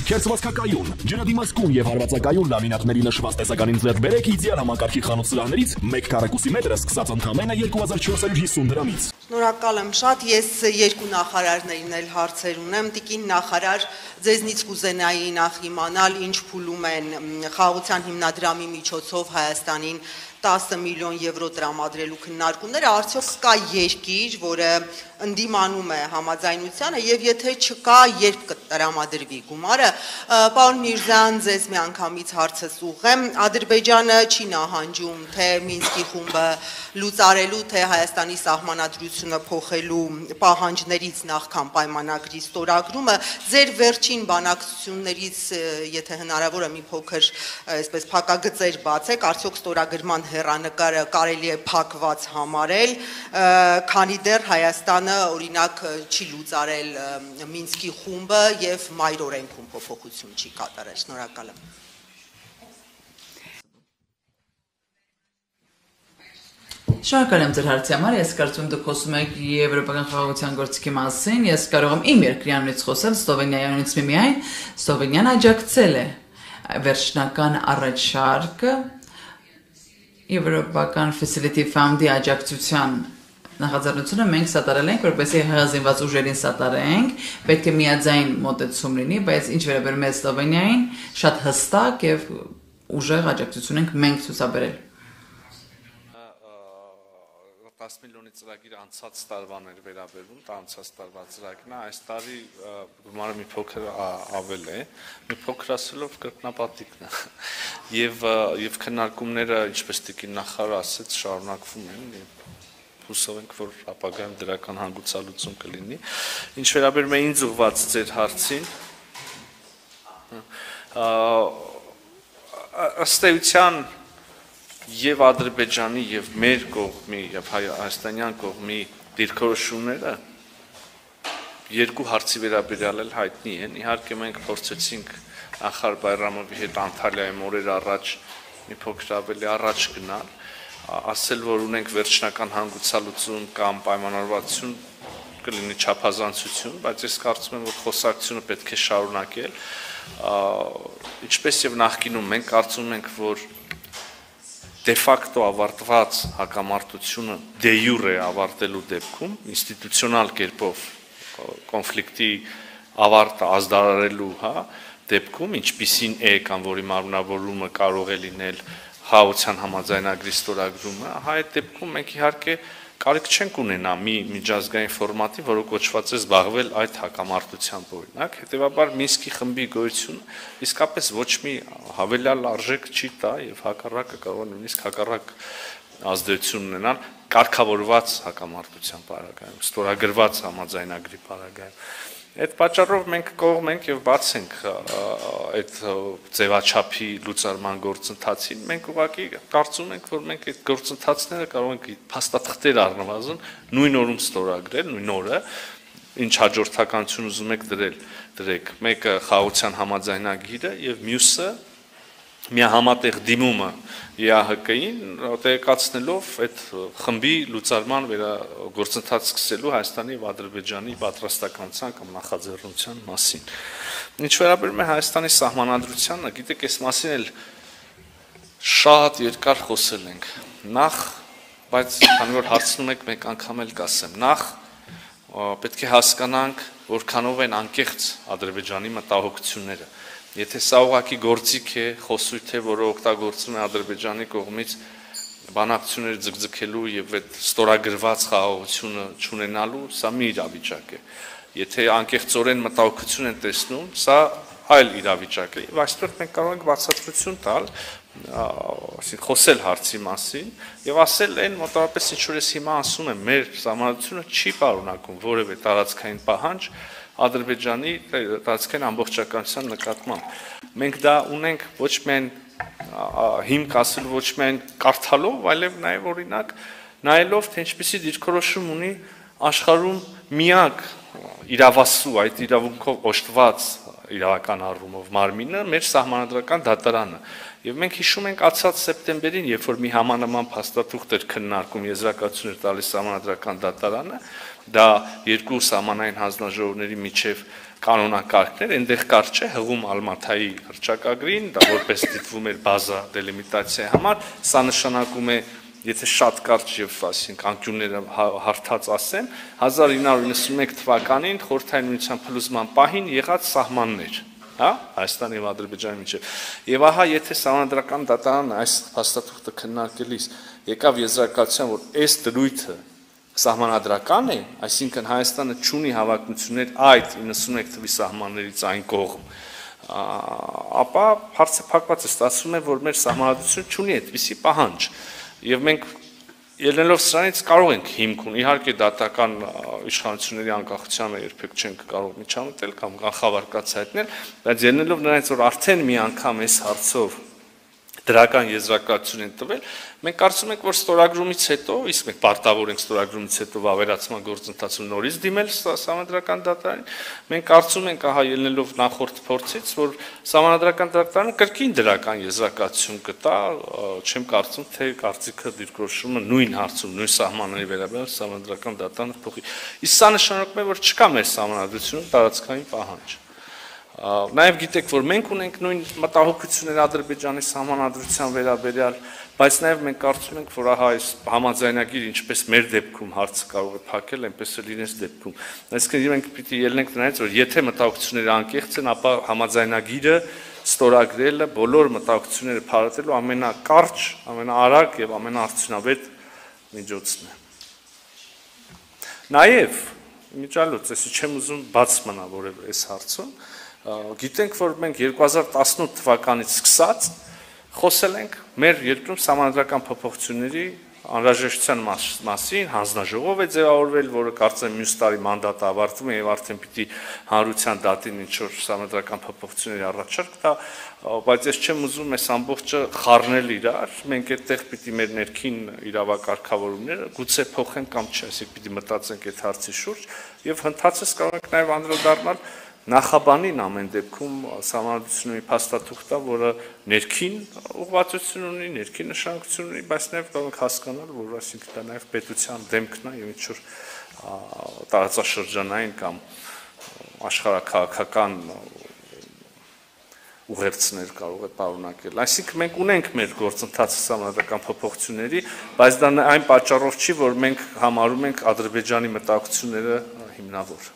Քերծվածքակայուն, ջրադիմացկուն եւ հարվածակայուն լամինատների նշված տեսականին ձեռք բերեք իդեալ համակարգի խանութ սրահներից 1 քառակուսի մետրը սկսած ընդամենը 2450 դրամից։ Շնորհակալ եմ շատ, ես երկու նախարարներին էլ հարցեր ունեմ, տիկին նախարար, ձեզնից կուզենայի նախ իմանալ, ինչ փուլում են խաղաղության հիմնադրամի միջոցով Հայաստանին 10 միլիոն եվրո տրամադրելու քննարկումները, արդյոք կա երկիր, որը ընդդիմանում է համաձայնությանը եւ եթե չկա, երբ կտրամադրվի գումարը։ Պարոն Միրզյան, ձեզ մի անգամից հարցս ուղղեմ, Ադրբեջանը չի նահանջում թե Մինսկի խումբը լուծարելու, թե Հայաստանի սահմանադրությունը փոխելու պահանջներից նախքան պայմանագրի ստորագրումը, ձեր վերջին բանակցություններից, եթե հնարավոր է մի փոքր այսպես փակագծեր բացեք, արդյոք ստորագրման հեռանկարը կարելի է փակված համարել, քանի դեռ Հայաստանը օրինակ չի լուծարել Մինսկի խումբը եւ մայր օրենքում փոփոխություն չի կատարել։ Շնորհակալ եմ։ Շնորհակալ եմ ձեր հարցի համար, ես կարծում եմ դուք խոսում եք եվրոպական խաղաղության գործիքի մասին, ես կարող եմ իմ երկրի անունից խոսել, Սլովենիայից միայն, Սլովենիան աջակցել է վերջնական առաջարկը Եվրոպական Facility Fund-ի աջակցության նախաձեռնությունը մենք սատարել ենք, որպեսզի հեղազինված ուժերին սատարենք, պետք է միաձայն մոտեցում լինի, բայց ինչ վերաբերում է Սլովենիային, շատ հստակ եւ ուժեղ աջակցություն ենք մենք ցուցաբերել։ 10 միլիոնի ծրագիր անցած տարվան էր վերաբերվում, դա անցած տարվա ծրագիրն է, այս տարի գումարը մի փոքր ավել է, մի փոքր ասելով կրկնապատիկն է։ Եվ քննարկումները, ինչպես տիկին նախարարը ասեց, շարունակվում են, հուսով ենք, որ ապագայում դրական հանգուցալուծում կլինի։ Ինչ վերաբերում է ինձ ուղղված ձեր հարցին, ըստ էության եւ Ադրբեջանի եւ մեր կողմի եւ հայաստանյան կողմի դիրքորոշումները երկու հարցի վերաբերյալ էլ հայտնի են։ Իհարկե մենք փորձեցինք նախարար Բայրամովի հետ Անտալիայում օրեր առաջ մի փոքր ավելի առաջ գնալ, ասել, որ ունենք վերջնական հանգուցալուծում կամ պայմանավորվածություն կլինի չափազանցություն, բայց ես կարծում եմ, որ խոսակցությունը պետք է շարունակել, ինչպես եւ նախկինում մենք կարծում ենք, որ de facto ավարտված հակամարտությունը de jure ավարտելու դեպքում ինստիտուցիոնալ կերպով կոնֆլիկտի ավարտը ազդարարելու դեպքում ինչպիսին է կամ որի մարմնավորումը կարող է լինել խաղաղության համաձայնագրի ստորագրումը, այդ դեպքում մենք իհարկե կարիք չենք ունենա մի միջազգային ֆորմատի, որը կոչված է զբաղվել այդ հակամարտությամբ օրինակ, հետևաբար Մինսկի խմբի գոյությունը իսկապես ոչ մի հավելյալ արժեք չի տա եւ հակառակը կարող է նույնիսկ հակառակ ազդեցություն ունենալ կարգավորված հակամարտության պարագայում, ստորագրված համաձայնագրի պարագայում։ Այդ պատճառով մենք կողմ ենք եւ բաց ենք այդ ձևաչափի լուծարման գործընթացին, մենք ուղղակի կարծում ենք, որ մենք այդ գործընթացները կարող ենք փաստաթղթեր առնվազն նույն օրում ստորագրել, նույն օրը, ինչ հաջորդականություն ուզում եք դրեք, մեկը խաղաղության համաձայնագիրը եւ մյուսը միահամատեղ դիմումը ԵԱՀԿ-ին տեղեկացնելով այդ խմբի լուծարման գործընթաց սկսելու Հայաստանի եւ Ադրբեջանի պատրաստականության կամ նախաձեռնության մասին։ Ինչ վերաբերում է Հայաստանի սահմանադրությանը, գիտեք, այս մասին էլ շատ երկար խոսել ենք։ Նախ, բայց քանի որ հարցնում եք, մեկ անգամ էլ կասեմ, նախ պետք է հասկանանք, որքանով են անկեղծ Ադրբեջանի մտահոգությունները։ Եթե սա ուղղակի գործիք է, խոսույթ է, որը օգտագործվում է Ադրբեջանի կողմից բանակցություններ ձգձգելու եւ այդ ստորագրված խաղաղությունը չունենալու, սա մի իրավիճակ է։ Եթե անկեղծորեն մտահոգություն են տեսնում, սա այլ իրավիճակ է։ Եվ այստեղ մենք կարող ենք բացատրություն տալ, այսինքն խոսել հարցի մասին եւ ասել այն մոտավորապես ինչ որ ես հիմա ասում եմ, մեր համանadությունը չի պարունակում որևէ տարածքային պահանջ Ադրբեջանի տարածքային ամբողջականության նկատմամբ։ Մենք դա ունենք ոչ միայն հիմք ասել ոչ միայն կարդալով, այլև նաև օրինակ նայելով թե ինչպիսի դիրքորոշում ունի աշխարհում միակ իրավասու այդ իրավունքով օժտված իրավական առումով մարմինը մեր սահմանադրական դատարանը։ Եվ մենք հիշում ենք անցած սեպտեմբերին, երբ որ մի համանման փաստաթուղթ էր քննարկում եզրակացություն էր տալիս սահմանադրական դատարանը, դա երկու սահմանային հանձնաժողովների միջև կանոնակարգներ, այնտեղ կար չէ հղում Ալմաթայի հռչակագրին, դա որպես դիտվում էր բազա դելիմիտացիայի համար, սա նշանակում է, եթե շատ կարճ եւ ասենք անկյունները հարթած ասեմ, 1991 թվականին Խորհրդային Միության փլուզման պահին եղած սահմաններ, հա, Հայաստանի եւ Ադրբեջանի միջեւ։ Եվ ահա եթե Սահմանադրական դատարանը այս փաստաթուղթը քննարկելիս եկավ եզրակացության, որ այս դրույթը սահմանադրական է, այսինքն Հայաստանը չունի հավակնություններ այդ 91 թվականի սահմաններից այն կողմ, ապա հարցը փակված է, ստացվում է, որ մեր սահմանադրությունը չունի այդպիսի պահանջ, եւ մենք ելնելով սրանից կարող ենք հիմք ունենալ, իհարկե դատական իշխանությունների անկախությանը երբեք չենք կարող միջամտել կամ կանխավարկած հայտնել, բայց ելնելով նրանից, որ արդեն մի անգամ այս հարցով դրական եզրակացություն են տվել, մենք կարծում ենք, որ ստորագրումից հետո, իսկ մենք պարտավոր ենք ստորագրումից հետո վավերացման գործընթացում նորից դիմել Սահմանադրական դատարանին, մենք կարծում ենք, ահա ելնելով նախորդ փորձից, որ Սահմանադրական դատարանը կրկին դրական եզրակացություն կտա, չեմ կարծում, թե կարծիքը դիրքորոշումը նույն հարցում, նույն սահմանների վերաբերյալ Սահմանադրական դատարանը փոխի։ Իսկ սա նշանակում է, որ չկա մեր սահմանադրությունում տարածքային պահանջ։ Նաև գիտեք, որ մենք ունենք նույն մտահոգություններ Ադրբեջանի սահմանադրության վերաբերյալ, բայց նաև մենք կարծում ենք, որ ահա այս համաձայնագիրը ինչպես մեր դեպքում հարցը կարող է փակել, այնպես էլ իրենց դեպքում։ Այսինքն մենք պիտի ելնենք նրանից, որ եթե մտահոգությունները անկեղծ են, ապա համաձայնագիրը ստորագրելը բոլոր մտահոգությունները փարատելու ամենակարճ, ամենաարագ եւ ամենաարդյունավետ միջոցն է։ Նաև միջալուց, այսի չեմ ուզում բաց մնա որևէ այս հարցում, գիտենք, որ մենք 2018 թվականից սկսած խոսել ենք մեր երկրում սահմանադրական փոփոխությունների անհրաժեշտության մասին, հանձնաժողով է ձևավորվել, որը կարծեմ մյուս տարի մանդատը ավարտվում է եւ արդեն պիտի հանրության դատին ինչ-որ սահմանադրական փոփոխությունների առաջարկ տա, բայց ես չեմ ուզում այս ամբողջը խառնել իրար, մենք այդտեղ պիտի մեր ներքին իրավակարգավորումները գուցե փոխենք կամ չէ, այսինքն պիտի մտածենք այդ հարցի շուրջ եւ հնդածս կարող ենք նաեւ անդրադառնալ նախաբանին ամեն դեպքում սահմանադրությունների փաստաթուղթը, որը ներքին ուղղվածություն ունի, ներքին նշանակություն ունի, բայց նաև կարող ենք հասկանալ, որ այսինքն դա նաև պետության դեմքն է եւ ինչ-որ տարածաշրջանային կամ աշխարհաքաղաքական ուղերձներ կարող է պարունակել։ Այսինքն մենք ունենք մեր գործընթացը սահմանադրական փոփոխությունների, բայց դա այն պատճառով չի, որ մենք համարում ենք Ադրբեջանի մտահոգությունները հիմնավոր։